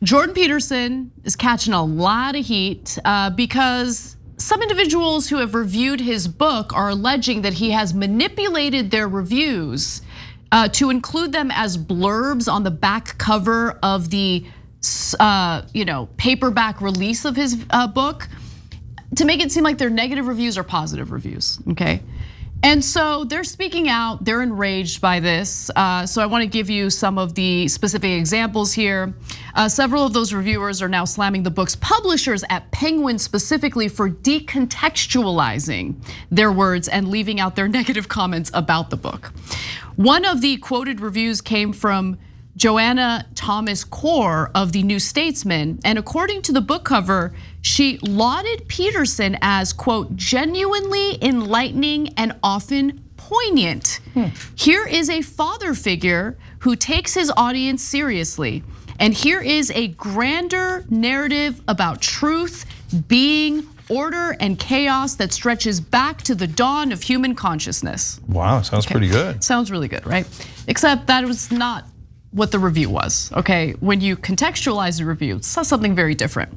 Jordan Peterson is catching a lot of heat because some individuals who have reviewed his book are alleging that he has manipulated their reviews to include them as blurbs on the back cover of the paperback release of his book to make it seem like their negative reviews are positive reviews, okay? And so they're speaking out, they're enraged by this. So I wanna give you some of the specific examples here. Several of those reviewers are now slamming the book's publishers at Penguin specifically for decontextualizing their words and leaving out their negative comments about the book. One of the quoted reviews came from Joanna Thomas Core of the New Statesman, and according to the book cover, she lauded Peterson as, quote, genuinely enlightening and often poignant. Here is a father figure who takes his audience seriously, and here is a grander narrative about truth, being, order, and chaos that stretches back to the dawn of human consciousness. Wow, sounds pretty good. Sounds really good, right? Except that was not what the review was, okay? When you contextualize the review, it's something very different.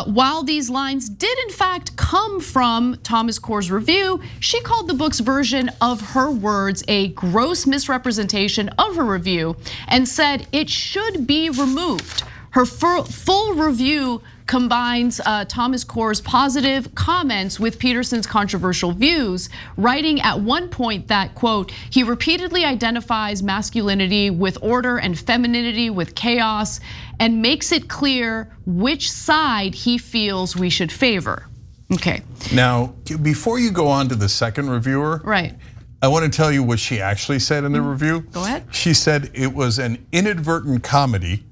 While these lines did in fact come from Thomas Core's review, she called the book's version of her words a gross misrepresentation of her review and said it should be removed. Her full review combines Thomas Core's positive comments with Peterson's controversial views, writing at one point that, quote, he repeatedly identifies masculinity with order and femininity with chaos and makes it clear which side he feels we should favor. Okay. Now, before you go on to the second reviewer, right? I want to tell you what she actually said in the review. Go ahead. She said it was an inadvertent comedy.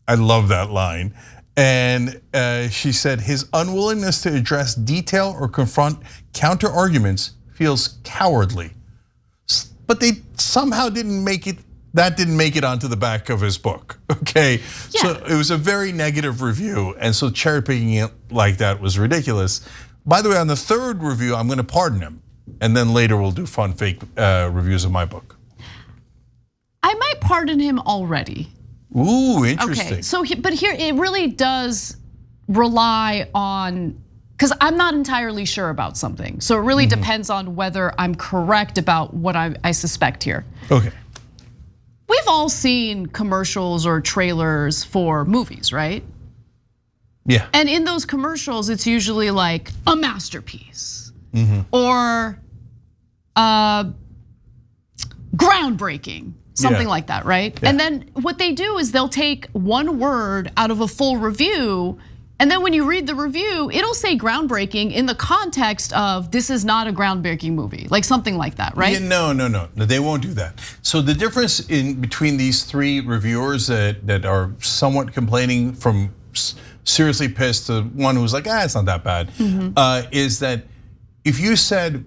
I love that line. And she said his unwillingness to address detail or confront counter arguments feels cowardly. But they somehow didn't make it, that didn't make it onto the back of his book, okay? Yeah. So it was a very negative review, and so cherry picking it like that was ridiculous. By the way, on the third review, I'm gonna pardon him, and then later we'll do fun fake reviews of my book. I might pardon him already. Ooh, interesting. Okay, so but here it really does rely on, because I'm not entirely sure about something. So it really depends on whether I'm correct about what I suspect here. Okay. We've all seen commercials or trailers for movies, right? Yeah. And in those commercials, it's usually like a masterpiece or groundbreaking. Something like that, right? Yeah. And then what they do is they'll take one word out of a full review, and then when you read the review, it'll say groundbreaking in the context of this is not a groundbreaking movie, like something like that, right? Yeah, no, they won't do that. So the difference in between these three reviewers that are somewhat complaining from seriously pissed to one who's like, it's not that bad, is that if you said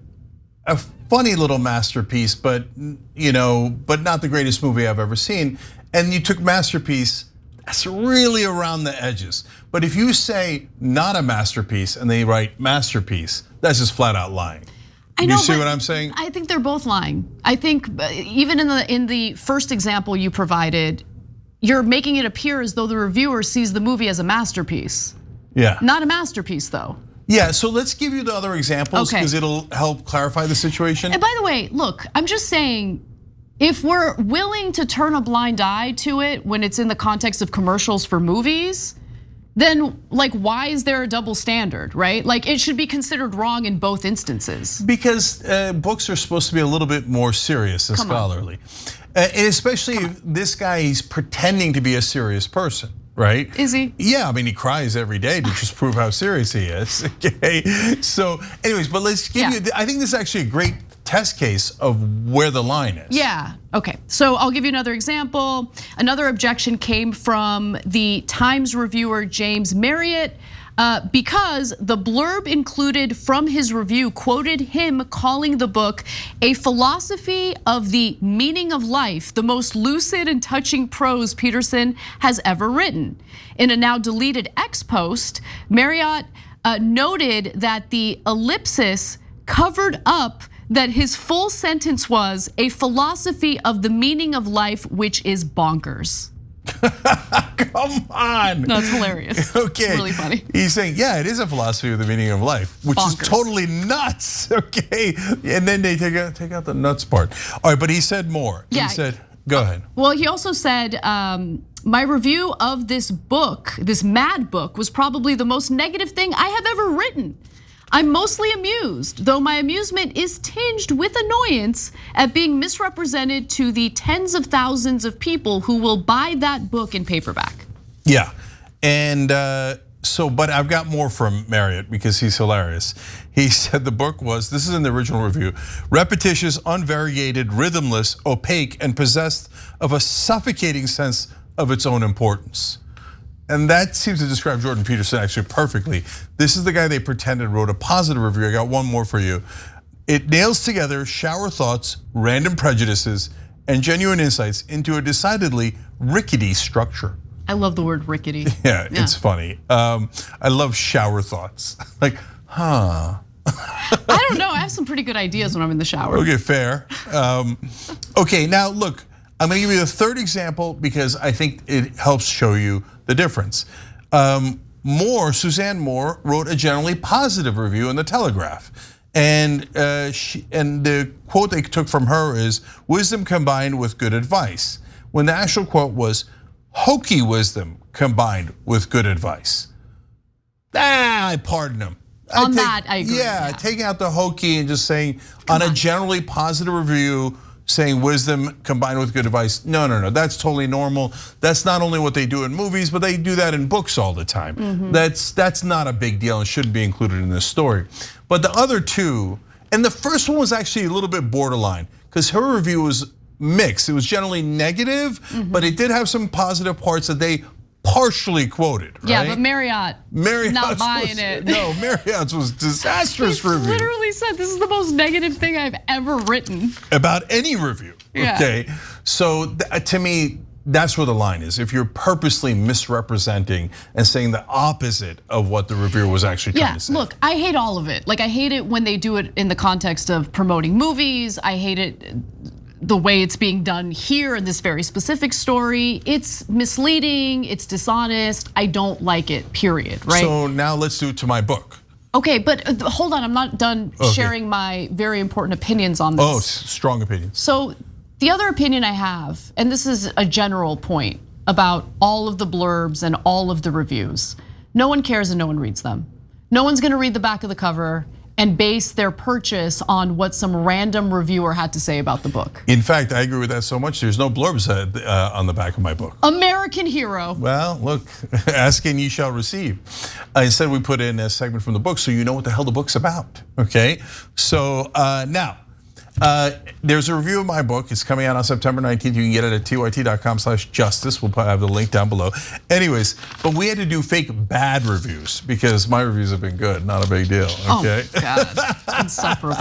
a funny little masterpiece, but not the greatest movie I've ever seen, and you took masterpiece, that's really around the edges. But if you say not a masterpiece and they write masterpiece, that's just flat out lying. I know, you see what I'm saying? I think they're both lying. I think even in the first example you provided, you're making it appear as though the reviewer sees the movie as a masterpiece. Yeah. Not a masterpiece though. Yeah, so let's give you the other examples because Okay. it'll help clarify the situation. And by the way, look, I'm just saying, if we're willing to turn a blind eye to it when it's in the context of commercials for movies, then like why is there a double standard, right? Like it should be considered wrong in both instances. Because books are supposed to be a little bit more serious and scholarly. And especially if this guy, he's pretending to be a serious person. Right? Is he? Yeah, I mean, he cries every day to just prove how serious he is. Okay, so anyways, but let's give you. I think this is actually a great test case of where the line is. Yeah. Okay. So I'll give you another example. Another objection came from the Times reviewer James Marriott. Because the blurb included from his review quoted him calling the book a philosophy of the meaning of life, the most lucid and touching prose Peterson has ever written. In a now deleted X post, Marriott noted that the ellipsis covered up that his full sentence was a philosophy of the meaning of life, which is bonkers. Come on. No, it's hilarious. Okay. It's really funny. He's saying, yeah, it is a philosophy of the meaning of life, which is Bonkers. totally nuts. Okay. And then they take out the nuts part. All right, but he said more. Yeah. He said, go ahead. Well, he also said, my review of this book, this Mad book, was probably the most negative thing I have ever written. I'm mostly amused, though my amusement is tinged with annoyance at being misrepresented to the tens of thousands of people who will buy that book in paperback. Yeah, and but I've got more from Marriott because he's hilarious. He said the book was, this is in the original review, repetitious, unvariegated, rhythmless, opaque, and possessed of a suffocating sense of its own importance. And that seems to describe Jordan Peterson actually perfectly. This is the guy they pretended wrote a positive review. I got one more for you. It nails together shower thoughts, random prejudices, and genuine insights into a decidedly rickety structure. I love the word rickety. Yeah, it's funny. I love shower thoughts. Like, huh. I don't know, I have some pretty good ideas when I'm in the shower. Okay, fair. Okay, now look, I'm gonna give you a third example because I think it helps show you the difference. Suzanne Moore wrote a generally positive review in the Telegraph. And the quote they took from her is, wisdom combined with good advice. When the actual quote was, hokey wisdom combined with good advice. I pardon him. I agree. Yeah, taking out the hokey and just saying on a generally positive review, saying wisdom combined with good advice. No, that's totally normal. That's not only what they do in movies, but they do that in books all the time. That's not a big deal and shouldn't be included in this story. But the other two, and the first one was actually a little bit borderline because her review was mixed. It was generally negative, but it did have some positive parts that they partially quoted, right? Yeah, but Marriott's not buying it. No, Marriott's was disastrous He review. literally said this is the most negative thing I've ever written. About any review, Yeah. okay? So to me, that's where the line is. If you're purposely misrepresenting and saying the opposite of what the reviewer was actually trying to say. Look, I hate all of it. Like I hate it when they do it in the context of promoting movies. I hate it the way it's being done here in this very specific story. It's misleading, it's dishonest. I don't like it, period, right? So now let's do it to my book. Okay, but hold on, I'm not done sharing my very important opinions on this. Oh, strong opinions. So the other opinion I have, and this is a general point about all of the blurbs and all of the reviews. No one cares and no one reads them. No one's gonna read the back of the cover and base their purchase on what some random reviewer had to say about the book. In fact, I agree with that so much. There's no blurbs on the back of my book. American hero. Well, look, ask and ye shall receive. Instead, we put in a segment from the book so you know what the hell the book's about, okay? So now, there's a review of my book. It's coming out on September 19th. You can get it at tyt.com/justice. We'll have the link down below. Anyways, but we had to do fake bad reviews because my reviews have been good, not a big deal, okay? Oh God, insufferable.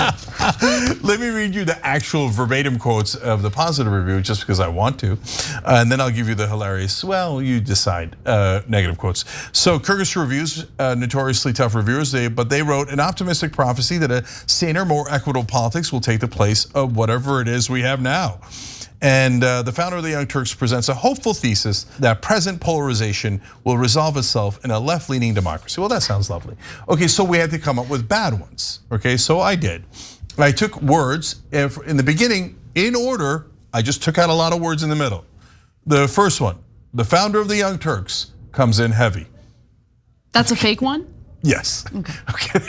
Let me read you the actual verbatim quotes of the positive review just because I want to. And then I'll give you the hilarious, well, you decide, negative quotes. So Kirkus Reviews, notoriously tough reviewers, but they wrote an optimistic prophecy that a saner, more equitable politics will take the place of whatever it is we have now. And the founder of the Young Turks presents a hopeful thesis that present polarization will resolve itself in a left-leaning democracy. Well, that sounds lovely. Okay, so we had to come up with bad ones. Okay, so I did. I took words in the beginning, in order, I just took out a lot of words in the middle. The first one, the founder of the Young Turks comes in heavy. That's a fake one? Yes. Okay.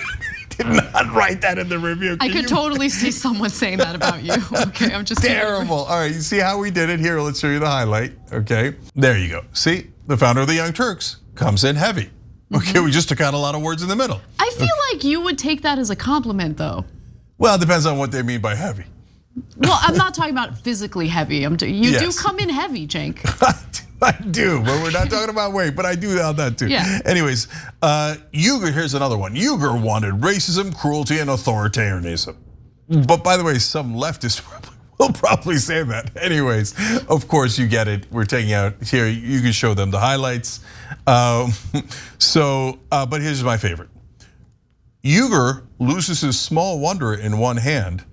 Did not write that in the review. I could totally see someone saying that about you. Okay, I'm just terrible. All right, you see how we did it here? Let's show you the highlight. Okay, there you go. See, the founder of the Young Turks comes in heavy. Okay, we just took out a lot of words in the middle. I feel like you would take that as a compliment, though. Well, it depends on what they mean by heavy. Well, I'm not talking about physically heavy. You do come in heavy, Cenk. I do, but we're not talking about weight, but I do that too. Yeah. Anyways, Uyghur, here's another one. Uyghur wanted racism, cruelty, and authoritarianism. But by the way, some leftists will probably say that. Anyways, of course you get it. We're taking out here, you can show them the highlights. But here's my favorite. Uyghur loses his small wonder in one hand,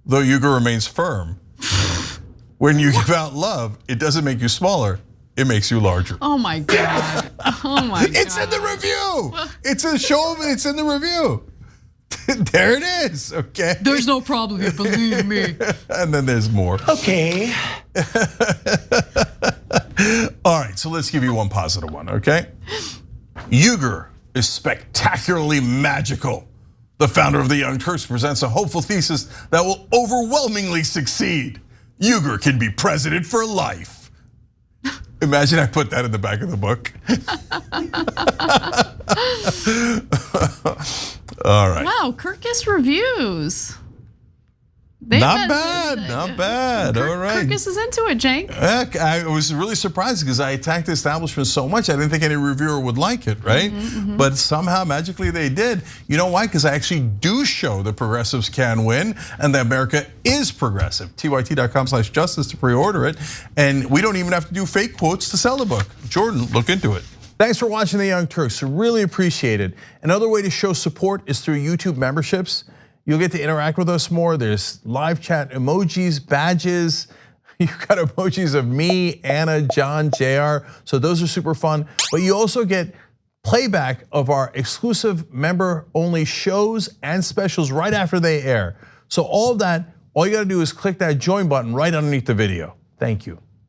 though Uyghur remains firm. When you give out love, it doesn't make you smaller, it makes you larger. Oh my God. Oh my God. It's in the review. It's a show, it's in the review. There it is, okay? There's no problem here, believe me. And then there's more. Okay. All right, so let's give you one positive one, okay? Uyghur is spectacularly magical. The founder of the Young Turks presents a hopeful thesis that will overwhelmingly succeed. Uyghur can be president for life. Imagine I put that in the back of the book. All right. Wow, Kirkus reviews. Not bad. All right. Kirkus is into it, Cenk. I was really surprised because I attacked the establishment so much. I didn't think any reviewer would like it, right? But somehow magically they did. You know why? Because I actually do show that progressives can win and that America is progressive. TYT.com/justice to pre-order it. And we don't even have to do fake quotes to sell the book. Jordan, look into it. Thanks for watching The Young Turks. Really appreciate it. Another way to show support is through YouTube memberships. You'll get to interact with us more. There's live chat emojis, badges. You've got emojis of me, Anna, John, JR. So those are super fun. But you also get playback of our exclusive member-only shows and specials right after they air. So all of that, all you gotta do is click that join button right underneath the video. Thank you.